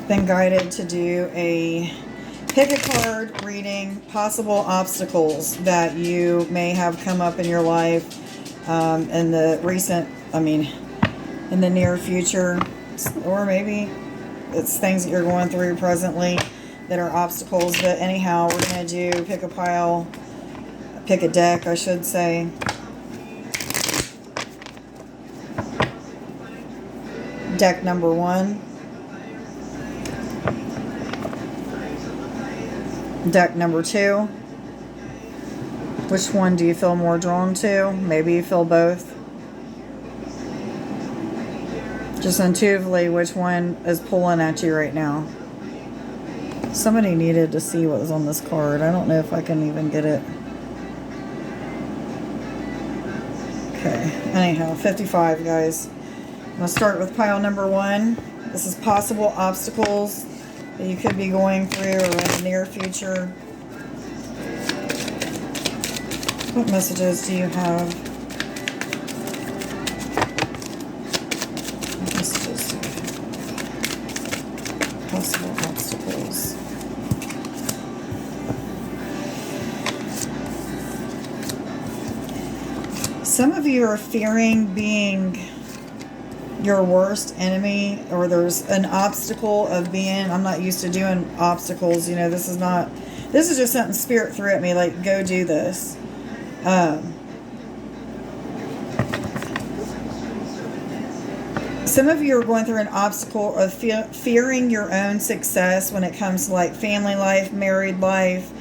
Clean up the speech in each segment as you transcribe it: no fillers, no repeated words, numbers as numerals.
been guided to do a pick a card reading, possible obstacles that you may have come up in your life in the in the near future, or maybe it's things that you're going through presently that are obstacles. But anyhow, we're going to do pick a deck, I should say. Deck number 1. Deck number 2. Which one do you feel more drawn to? Maybe you feel both. Just intuitively, which one is pulling at you right now? Somebody needed to see what was on this card. I don't know if I can even get it. Okay. Anyhow, 55, guys. I'm going to start with pile number 1. This is possible obstacles that you could be going through or in the near future. What messages do you have? What messages do you have? Possible obstacles. Some of you are fearing being your worst enemy, or there's an obstacle of being, I'm not used to doing obstacles, this is just something Spirit threw at me, like, go do this. Some of you are going through an obstacle of fearing your own success when it comes to like family life, married life,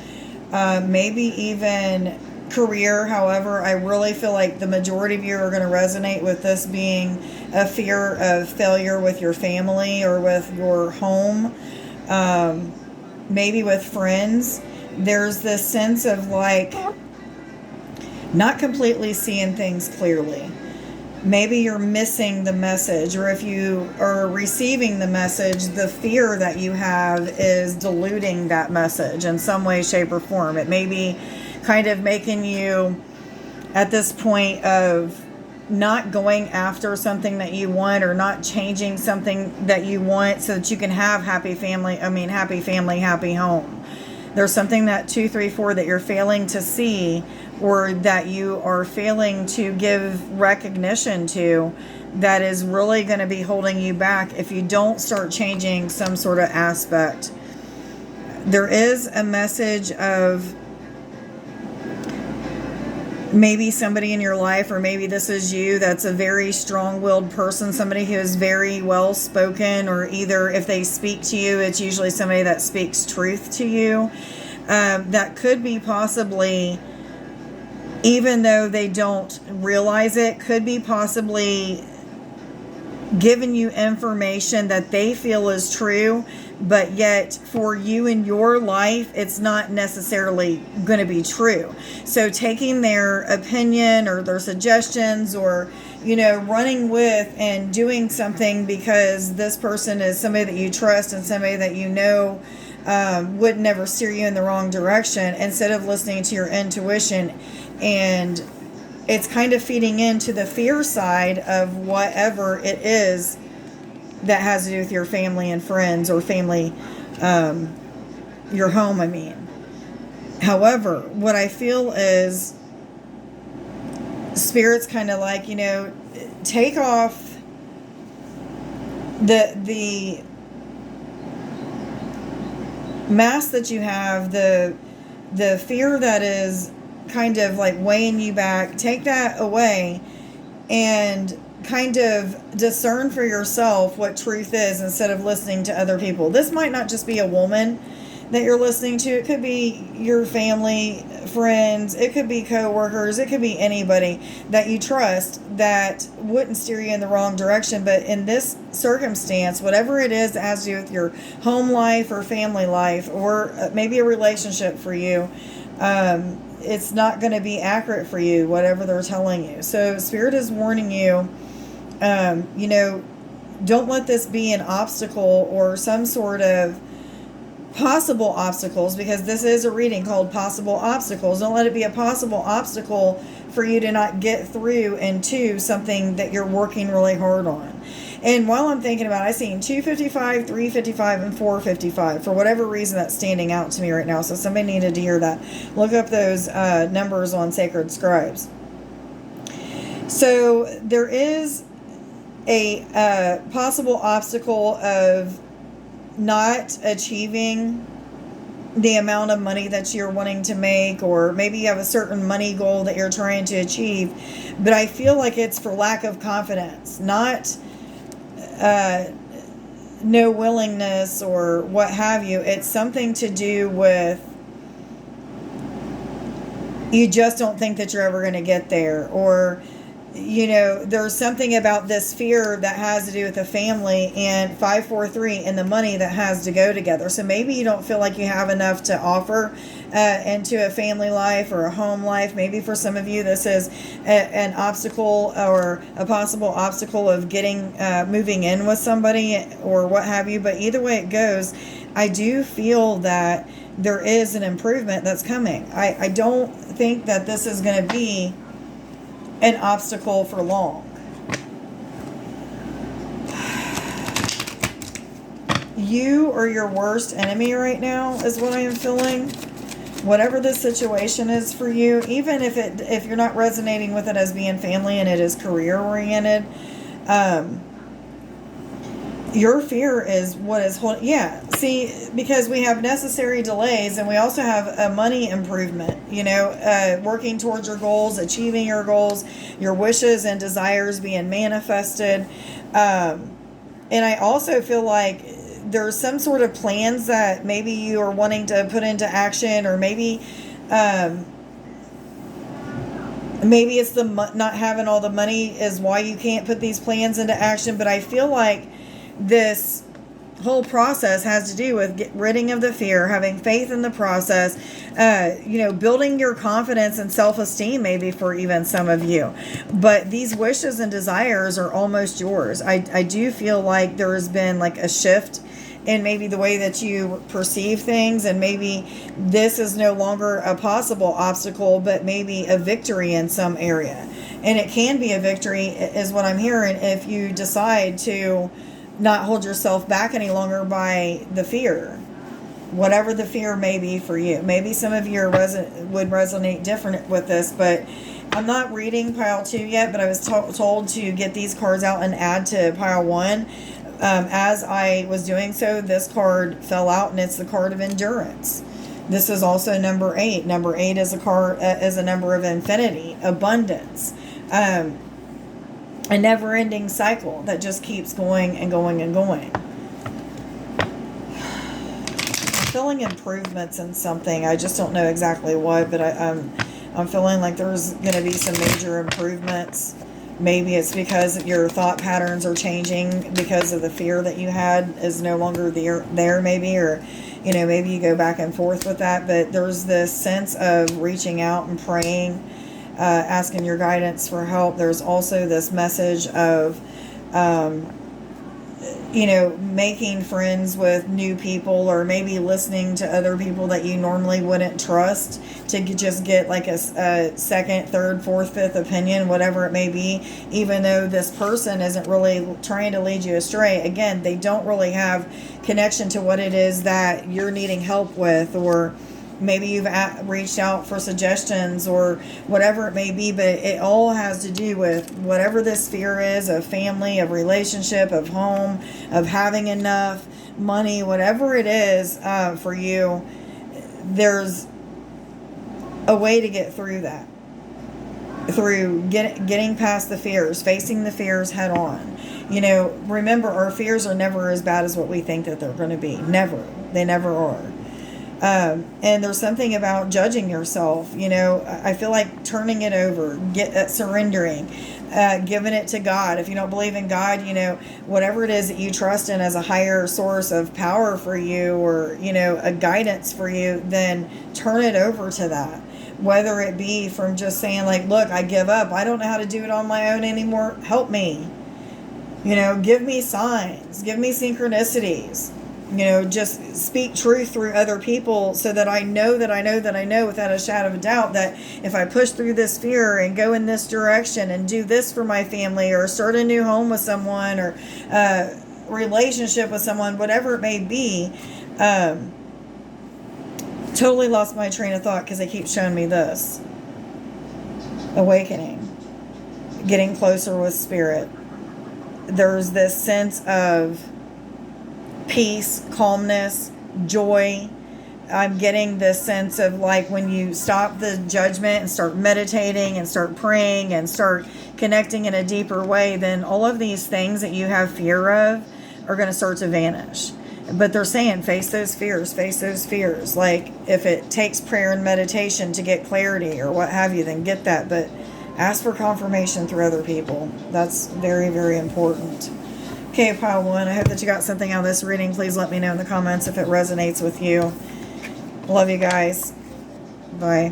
maybe even career. However, I really feel like the majority of you are going to resonate with this being a fear of failure with your family or with your home, maybe with friends. There's this sense of like not completely seeing things clearly. Maybe you're missing the message, or if you are receiving the message, the fear that you have is diluting that message in some way, shape, or form. It may be kind of making you at this point of not going after something that you want, or not changing something that you want so that you can have happy family, happy home. There's something that 2, 3, 4 that you're failing to see, or that you are failing to give recognition to, that is really going to be holding you back if you don't start changing some sort of aspect. There is a message of maybe somebody in your life, or maybe this is you, that's a very strong-willed person, somebody who is very well-spoken, or either if they speak to you, it's usually somebody that speaks truth to you. That could be possibly, even though they don't realize it, could be possibly giving you information that they feel is true, but yet for you in your life, it's not necessarily going to be true. So taking their opinion or their suggestions, or, running with and doing something because this person is somebody that you trust and somebody that would never steer you in the wrong direction, instead of listening to your intuition. And it's kind of feeding into the fear side of whatever it is that has to do with your family and friends, or family, your home, However, what I feel is Spirit's kind of like, take off the mask that you have, the fear that is kind of like weighing you back. Take that away and kind of discern for yourself what truth is, instead of listening to other people. This might not just be a woman that you're listening to. It could be your family, friends, it could be co-workers, it could be anybody that you trust that wouldn't steer you in the wrong direction. But in this circumstance, whatever it is that has to do with your home life or family life, or maybe a relationship for you, it's not going to be accurate for you, whatever they're telling you. So Spirit is warning you, don't let this be an obstacle or some sort of possible obstacles, because this is a reading called Possible Obstacles. Don't let it be a possible obstacle for you to not get through into something that you're working really hard on. And while I'm thinking about it, I seen 255, 355, and 455. For whatever reason, that's standing out to me right now. So somebody needed to hear that. Look up those numbers on Sacred Scribes. So there is a possible obstacle of not achieving the amount of money that you're wanting to make, or maybe you have a certain money goal that you're trying to achieve, but I feel like it's for lack of confidence, not no willingness or what have you. It's something to do with you just don't think that you're ever going to get there, or there's something about this fear that has to do with the family and 543 and the money that has to go together. So maybe you don't feel like you have enough to offer into a family life or a home life. Maybe for some of you, this is an obstacle or a possible obstacle of getting moving in with somebody or what have you. But either way it goes, I do feel that there is an improvement that's coming. I don't think that this is going to be an obstacle for long. You are your worst enemy right now is what I am feeling. Whatever the situation is for you, even if you're not resonating with it as being family and it is career oriented, your fear is what is holding. Yeah, see, because we have necessary delays and we also have a money improvement, working towards your goals, achieving your goals, your wishes and desires being manifested. And I also feel like there's some sort of plans that maybe you are wanting to put into action, or maybe it's the not having all the money is why you can't put these plans into action. But I feel like this whole process has to do with ridding of the fear, having faith in the process, building your confidence and self-esteem, maybe for even some of you. But these wishes and desires are almost yours. I do feel like there has been like a shift in maybe the way that you perceive things, and maybe this is no longer a possible obstacle, but maybe a victory in some area. And it can be a victory, is what I'm hearing, if you decide to not hold yourself back any longer by the fear, whatever the fear may be for you. Maybe some of you would resonate different with this, but I'm not reading pile 2 yet, but I was told to get these cards out and add to pile 1. As I was doing so, this card fell out, and it's the card of endurance. This is also number 8. Number 8 is a number of infinity, abundance. A never-ending cycle that just keeps going and going and going. I'm feeling improvements in something. I just don't know exactly what, but I'm feeling like there's going to be some major improvements. Maybe it's because your thought patterns are changing because of the fear that you had is no longer there maybe, or maybe you go back and forth with that. But there's this sense of reaching out and praying, asking your guidance for help. There's also this message of, making friends with new people, or maybe listening to other people that you normally wouldn't trust to just get like a second, third, fourth, fifth opinion, whatever it may be, even though this person isn't really trying to lead you astray. Again, they don't really have connection to what it is that you're needing help with, or maybe you've reached out for suggestions or whatever it may be, but it all has to do with whatever this fear is of family, of relationship, of home, of having enough money, whatever it is for you. There's a way to get through that, through getting past the fears, facing the fears head on. Remember, our fears are never as bad as what we think that they're going to be. Never. They never are. And there's something about judging yourself. I feel like turning it over, surrendering, giving it to God. If you don't believe in God, whatever it is that you trust in as a higher source of power for you, or, a guidance for you, then turn it over to that. Whether it be from just saying like, look, I give up. I don't know how to do it on my own anymore. Help me. Give me signs. Give me synchronicities. just speak truth through other people, so that I know without a shadow of a doubt that if I push through this fear and go in this direction and do this for my family, or start a new home with someone, or relationship with someone, whatever it may be. Totally lost my train of thought because they keep showing me this. Awakening. Getting closer with spirit. There's this sense of peace, calmness, joy. I'm getting this sense of like when you stop the judgment and start meditating and start praying and start connecting in a deeper way, then all of these things that you have fear of are going to start to vanish. But they're saying face those fears, face those fears. Like if it takes prayer and meditation to get clarity or what have you, then get that. But ask for confirmation through other people. That's very, very important. Okay, pile one. I hope that you got something out of this reading. Please let me know in the comments if it resonates with you. Love you guys. Bye.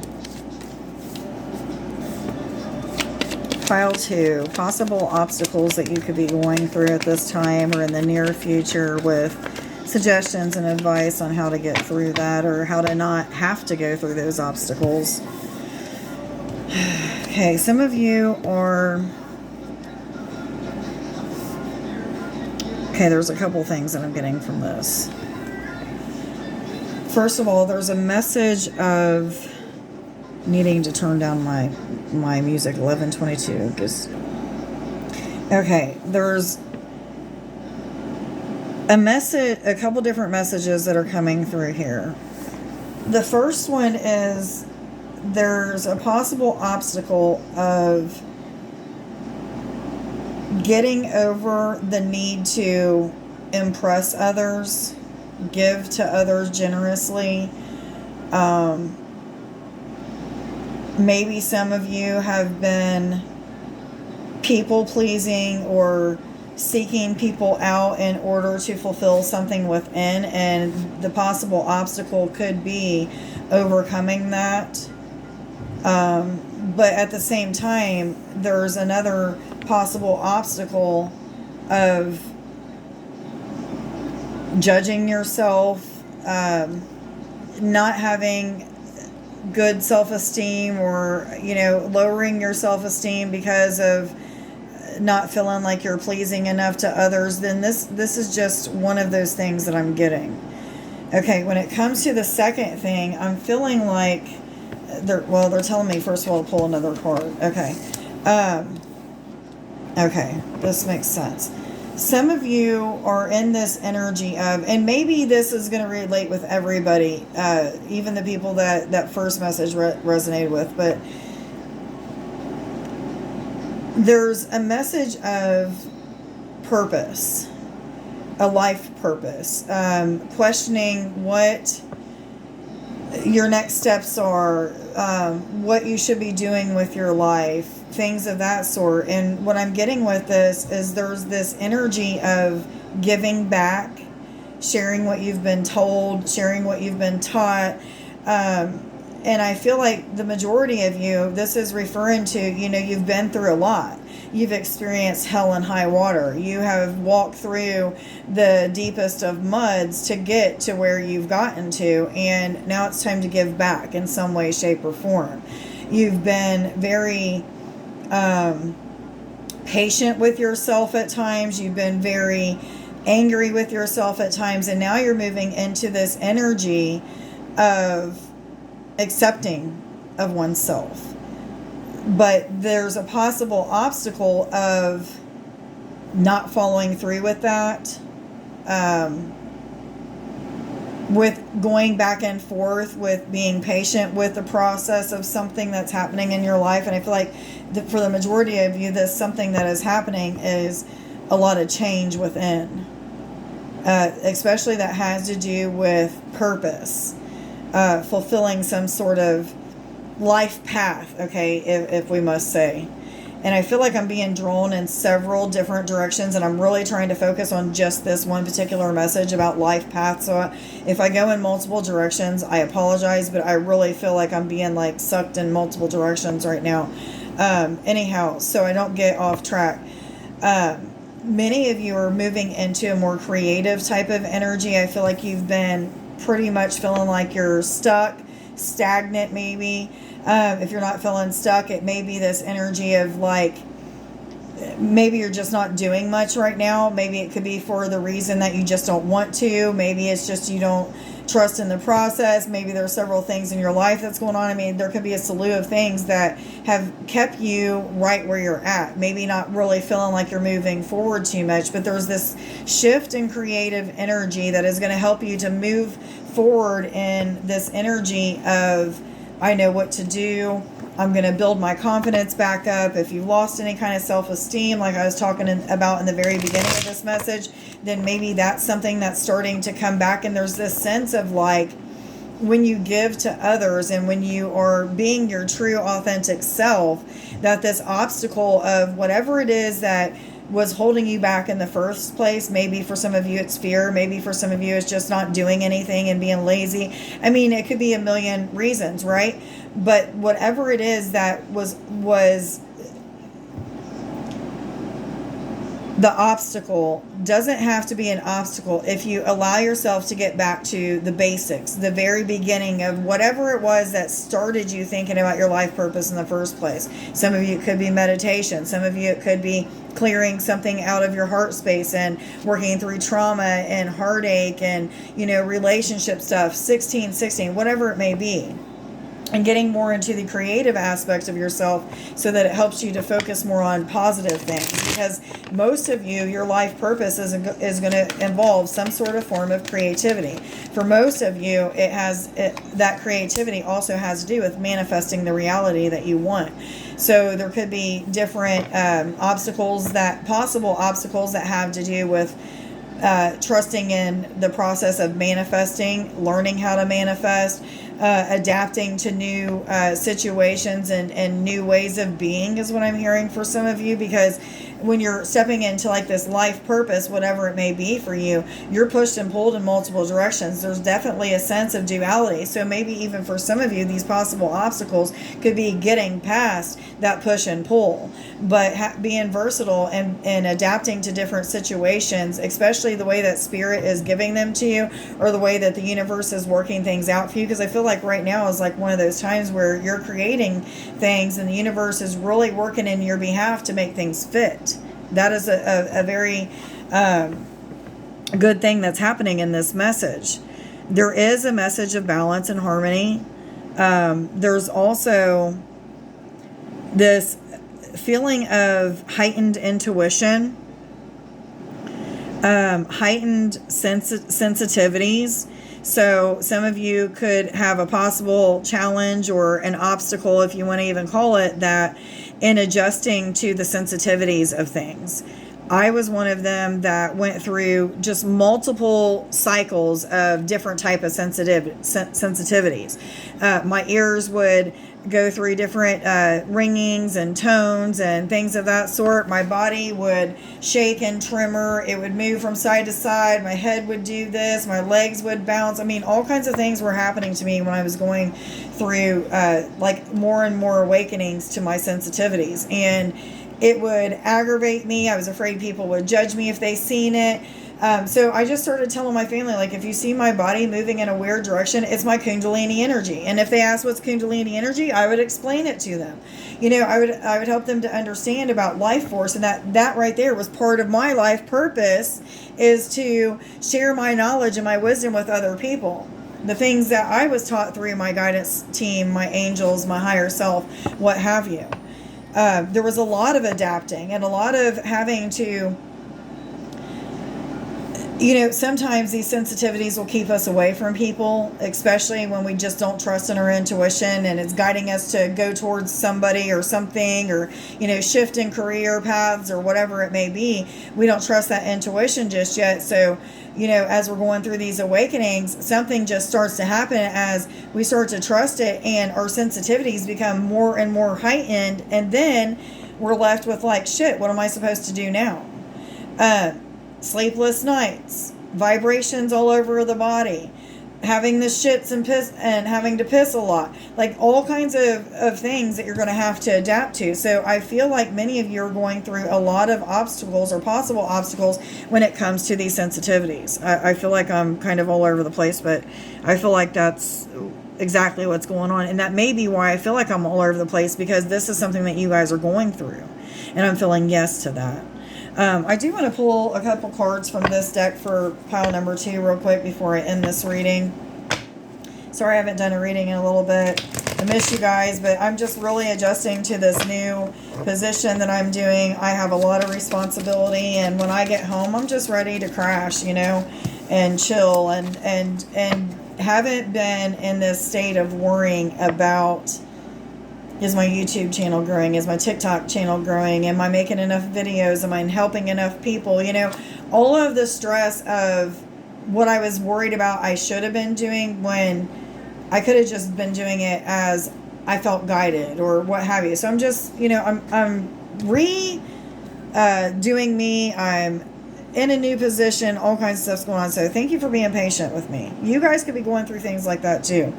Pile two. Possible obstacles that you could be going through at this time or in the near future, with suggestions and advice on how to get through that, or how to not have to go through those obstacles. Okay, some of you are... Okay, there's a couple things that I'm getting from this. First of all, there's a message of needing to turn down my music, 11:22, because... Okay, there's a couple different messages that are coming through here. The first one is there's a possible obstacle of getting over the need to impress others, give to others generously. Maybe some of you have been people pleasing or seeking people out in order to fulfill something within, and the possible obstacle could be overcoming that. But at the same time, there's another possible obstacle of judging yourself, not having good self-esteem, or lowering your self-esteem because of not feeling like you're pleasing enough to others. Then this is just one of those things that I'm getting. Okay, when it comes to the second thing, I'm feeling like they're telling me first of all to pull another card. Okay. Okay, this makes sense. Some of you are in this energy of, and maybe this is going to relate with everybody, even the people that first message resonated with, but there's a message of purpose, a life purpose, questioning what your next steps are, what you should be doing with your life, things of that sort. And what I'm getting with this is there's this energy of giving back, sharing what you've been told, sharing what you've been taught. And I feel like the majority of you, this is referring to, you've been through a lot. You've experienced hell and high water. You have walked through the deepest of muds to get to where you've gotten to. And now it's time to give back in some way, shape, or form. You've been very patient with yourself at times. You've been very angry with yourself at times. And now you're moving into this energy of accepting of oneself. But there's a possible obstacle of not following through with that, with going back and forth, with being patient with the process of something that's happening in your life. And I feel like for the majority of you, this something that is happening is a lot of change within, especially that has to do with purpose. Fulfilling some sort of life path, okay, if we must say. And I feel like I'm being drawn in several different directions, and I'm really trying to focus on just this one particular message about life path. So if I go in multiple directions, I apologize, but I really feel like I'm being like sucked in multiple directions right now. Anyhow, so I don't get off track. many of you are moving into a more creative type of energy. I feel like you've been pretty much feeling like you're stuck, stagnant maybe. If you're not feeling stuck, it may be this energy of like, maybe you're just not doing much right now. Maybe it could be for the reason that you just don't want to. Maybe it's just you don't trust in the process. Maybe there are several things in your life that's going on. I mean, there could be a slew of things that have kept you right where you're at. Maybe not really feeling like you're moving forward too much, but there's this shift in creative energy that is going to help you to move forward in this energy of, I know what to do. I'm going to build my confidence back up. If you've lost any kind of self-esteem, like I was talking about in the very beginning of this message, then maybe that's something that's starting to come back. And there's this sense of like, when you give to others and when you are being your true, authentic self, that this obstacle of whatever it is that was holding you back in the first place, maybe for some of you it's fear, maybe for some of you it's just not doing anything and being lazy. I mean, it could be a million reasons, right? But whatever it is that was the obstacle doesn't have to be an obstacle if you allow yourself to get back to the basics, the very beginning of whatever it was that started you thinking about your life purpose in the first place. Some of you it could be meditation. Some of you it could be clearing something out of your heart space and working through trauma and heartache and, relationship stuff, 16, whatever it may be. And getting more into the creative aspects of yourself so that it helps you to focus more on positive things. Because most of you, your life purpose is going to involve some sort of form of creativity. For most of you, that creativity also has to do with manifesting the reality that you want. So there could be different possible obstacles that have to do with trusting in the process of manifesting, learning how to manifest, adapting to new situations and new ways of being is what I'm hearing for some of you. Because when you're stepping into like this life purpose, whatever it may be for you, you're pushed and pulled in multiple directions. There's definitely a sense of duality. So maybe even for some of you, these possible obstacles could be getting past that push and pull, but being versatile and adapting to different situations, especially the way that spirit is giving them to you or the way that the universe is working things out for you. Because I feel like right now is like one of those times where you're creating things and the universe is really working in your behalf to make things fit. That is a very good thing that's happening in this message. There is a message of balance and harmony. There's also this feeling of heightened intuition, heightened sensitivities. So some of you could have a possible challenge or an obstacle, if you want to even call it that, in adjusting to the sensitivities of things. I was one of them that went through just multiple cycles of different type of sensitivities. My ears would go through different ringings and tones and things of that sort. My body would shake and tremor. It would move from side to side. My head would do this. My legs would bounce. I mean, all kinds of things were happening to me when I was going through like more and more awakenings to my sensitivities. And it would aggravate me. I was afraid people would judge me if they seen it. So I just started telling my family, like, if you see my body moving in a weird direction, it's my Kundalini energy. And if they asked what's Kundalini energy, I would explain it to them. I would help them to understand about life force, and that right there was part of my life purpose, is to share my knowledge and my wisdom with other people. The things that I was taught through my guidance team, my angels, my higher self, what have you. There was a lot of adapting and a lot of having to, sometimes these sensitivities will keep us away from people, especially when we just don't trust in our intuition and it's guiding us to go towards somebody or something, or, shift in career paths or whatever it may be. We don't trust that intuition just yet. So, as we're going through these awakenings, something just starts to happen as we start to trust it, and our sensitivities become more and more heightened. And then we're left with like, shit, what am I supposed to do now? Sleepless nights, vibrations all over the body, having the shits and piss and having to piss a lot, like all kinds of things that you're going to have to adapt to. So I feel like many of you are going through a lot of obstacles or possible obstacles when it comes to these sensitivities. I feel like I'm kind of all over the place, but I feel like that's exactly what's going on. And that may be why I feel like I'm all over the place, because this is something that you guys are going through. And I'm feeling yes to that. I do want to pull a couple cards from this deck for pile number 2 real quick before I end this reading. Sorry I haven't done a reading in a little bit. I miss you guys, but I'm just really adjusting to this new position that I'm doing. I have a lot of responsibility, and when I get home, I'm just ready to crash, you know, and chill, and haven't been in this state of worrying about, is my YouTube channel growing? Is my TikTok channel growing? Am I making enough videos? Am I helping enough people? You know, all of the stress of what I was worried about I should have been doing, when I could have just been doing it as I felt guided or what have you. So I'm just, you know, I'm doing me. I'm in a new position, all kinds of stuff's going on. So thank you for being patient with me. You guys could be going through things like that too.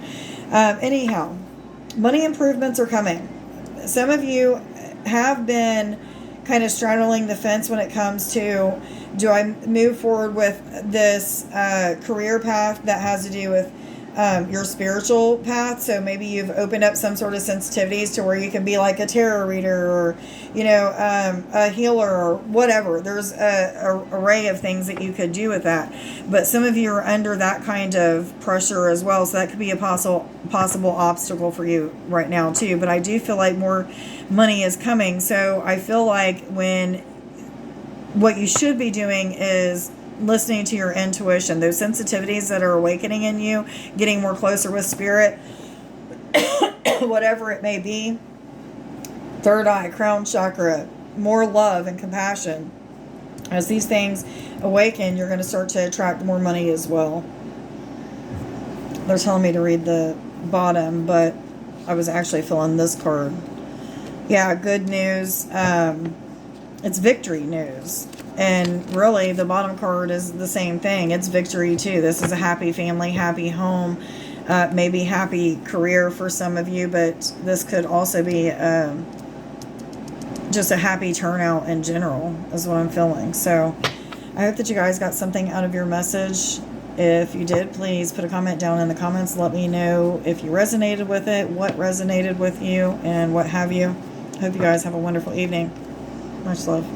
Anyhow, money improvements are coming. Some of you have been kind of straddling the fence when it comes to, do I move forward with this career path that has to do with your spiritual path? So maybe you've opened up some sort of sensitivities to where you can be like a tarot reader, or, you know, a healer, or whatever. There's a array of things that you could do with that. But some of you are under that kind of pressure as well. So that could be a possible obstacle for you right now too. But I do feel like more money is coming. So I feel like what you should be doing is listening to your intuition, those sensitivities that are awakening in you, getting more closer with spirit, whatever it may be. Third eye, crown chakra, more love and compassion. As these things awaken, you're going to start to attract more money as well. They're telling me to read the bottom, but I was actually filling this card. Yeah, good news. It's victory news. And really, the bottom card is the same thing. It's victory too. This is a happy family, happy home, maybe happy career for some of you, but this could also be just a happy turnout in general is what I'm feeling. So I hope that you guys got something out of your message. If you did, please put a comment down in the comments. Let me know if you resonated with it, what resonated with you, and what have you. Hope you guys have a wonderful evening. Much love.